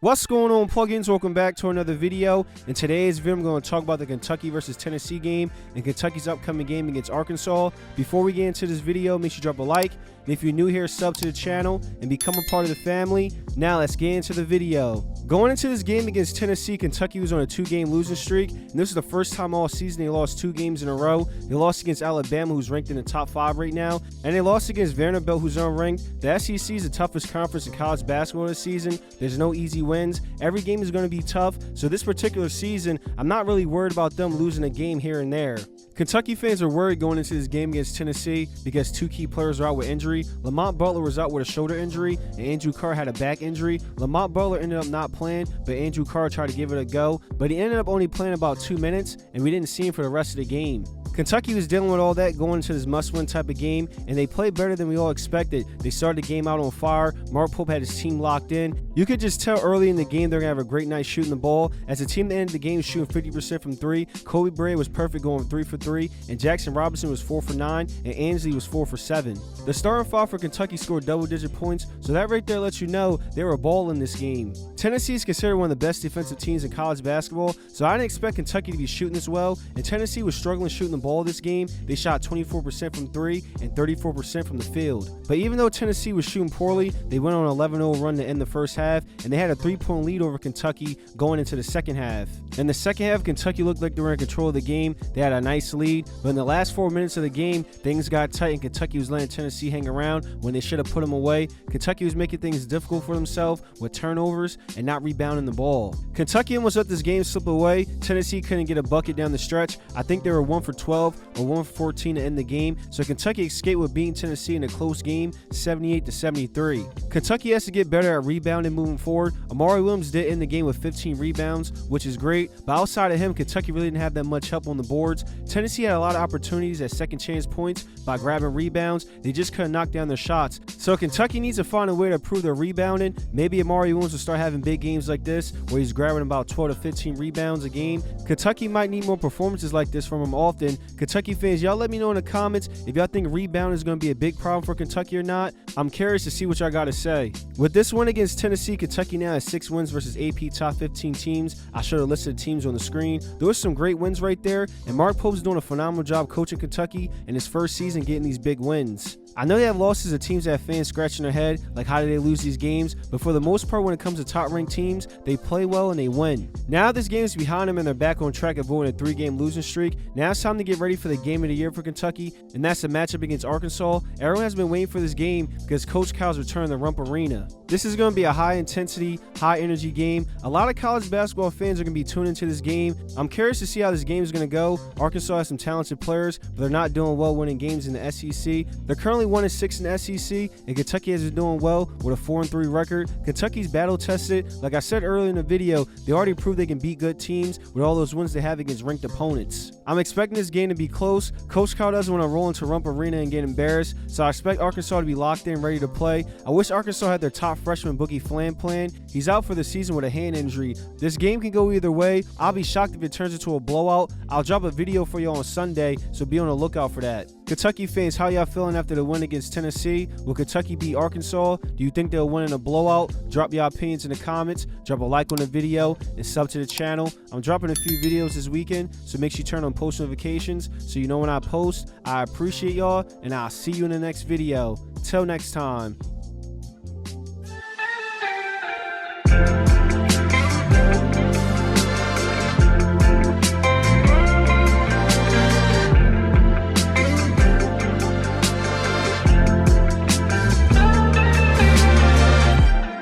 What's going on, plugins? Welcome back to another video. In today's video, I'm going to talk about the Kentucky versus Tennessee game and Kentucky's upcoming game against Arkansas. Before we get into this video, make sure you drop a like. And if you're new here, sub to the channel and become a part of the family. Now let's get into the video. Going into this game against Tennessee, Kentucky was on a 2-game losing streak, and this is the first time all season they lost 2 games in a row. They lost against Alabama, who's ranked in the top 5 right now, and they lost against Vanderbilt, who's unranked. The SEC is the toughest conference in college basketball this season. There's no easy wins. Every game is going to be tough, so this particular season, I'm not really worried about them losing a game here and there. Kentucky fans are worried going into this game against Tennessee because 2 key players are out with injury. Lamont Butler was out with a shoulder injury, and Andrew Carr had a back injury. Lamont Butler ended up not playing, but Andrew Carr tried to give it a go, but he ended up only playing about 2 minutes, and we didn't see him for the rest of the game. Kentucky was dealing with all that going into this must-win type of game, and they played better than we all expected. They started the game out on fire. Mark Pope had his team locked in. You could just tell early in the game they're going to have a great night shooting the ball. As the team that ended the game shooting 50% from 3, Kobe Bryant was perfect going 3 for 3, and Jackson Robinson was 4 for 9, and Ansley was 4 for 7. The starting 5 for Kentucky scored double-digit points, so that right there lets you know they were balling this game. Tennessee is considered one of the best defensive teams in college basketball, so I didn't expect Kentucky to be shooting this well, and Tennessee was struggling shooting the ball this game. They shot 24% from 3 and 34% from the field. But even though Tennessee was shooting poorly, they went on an 11-0 run to end the first half, and they had a 3-point lead over Kentucky going into the second half. In the second half, Kentucky looked like they were in control of the game. They had a nice lead, but in the last 4 minutes of the game, things got tight and Kentucky was letting Tennessee hang around when they should have put them away. Kentucky was making things difficult for themselves with turnovers and not rebounding the ball. Kentucky almost let this game slip away. Tennessee couldn't get a bucket down the stretch. I think they were 1 for 12 or 1 for 14 to end the game, so Kentucky escaped with beating Tennessee in a close game, 78-73. Kentucky has to get better at rebounding moving forward. Amari Williams did end the game with 15 rebounds, which is great, but outside of him, Kentucky really didn't have that much help on the boards. Tennessee had a lot of opportunities at second chance points by grabbing rebounds. They just couldn't knock down their shots. So Kentucky needs to find a way to improve their rebounding. Maybe Amari Williams will start having big games like this, where he's grabbing about 12 to 15 rebounds a game. Kentucky might need more performances like this from him often. Kentucky fans, y'all let me know in the comments if y'all think rebounding is going to be a big problem for Kentucky or not. I'm curious to see what y'all got to say. With this win against Tennessee, Kentucky now has 6 wins versus AP top 15 teams. I showed a list of the teams on the screen. There was some great wins right there, and Mark Pope's doing a phenomenal job coaching Kentucky in his first season getting these big wins. I know they have losses to teams that have fans scratching their head, like how did they lose these games, but for the most part when it comes to top-ranked teams, they play well and they win. Now this game is behind them and they're back on track of avoiding a 3-game losing streak. Now it's time to get ready for the game of the year for Kentucky, and that's the matchup against Arkansas. Everyone has been waiting for this game because Coach Cal's return to the Rump Arena. This is going to be a high-intensity, high-energy game. A lot of college basketball fans are going to be tuning into this game. I'm curious to see how this game is going to go. Arkansas has some talented players, but they're not doing well winning games in the SEC. They're currently 1-6 in the SEC, and Kentucky has been doing well with a 4-3 record. Kentucky's battle-tested. Like I said earlier in the video, they already proved they can beat good teams with all those wins they have against ranked opponents. I'm expecting this game to be close. Coach Carr doesn't want to roll into Rump Arena and get embarrassed, so I expect Arkansas to be locked in, ready to play. I wish Arkansas had their top freshman Boogie Flam playing. He's out for the season with a hand injury. This game can go either way. I'll be shocked if it turns into a blowout. I'll drop a video for you on Sunday, so be on the lookout for that. Kentucky fans, how y'all feeling after the win against Tennessee? Will Kentucky beat Arkansas? Do you think they'll win in a blowout? Drop your opinions in the comments. Drop a like on the video and sub to the channel. I'm dropping a few videos this weekend, so make sure you turn on post notifications so you know when I post. I appreciate y'all, and I'll see you in the next video. Till next time.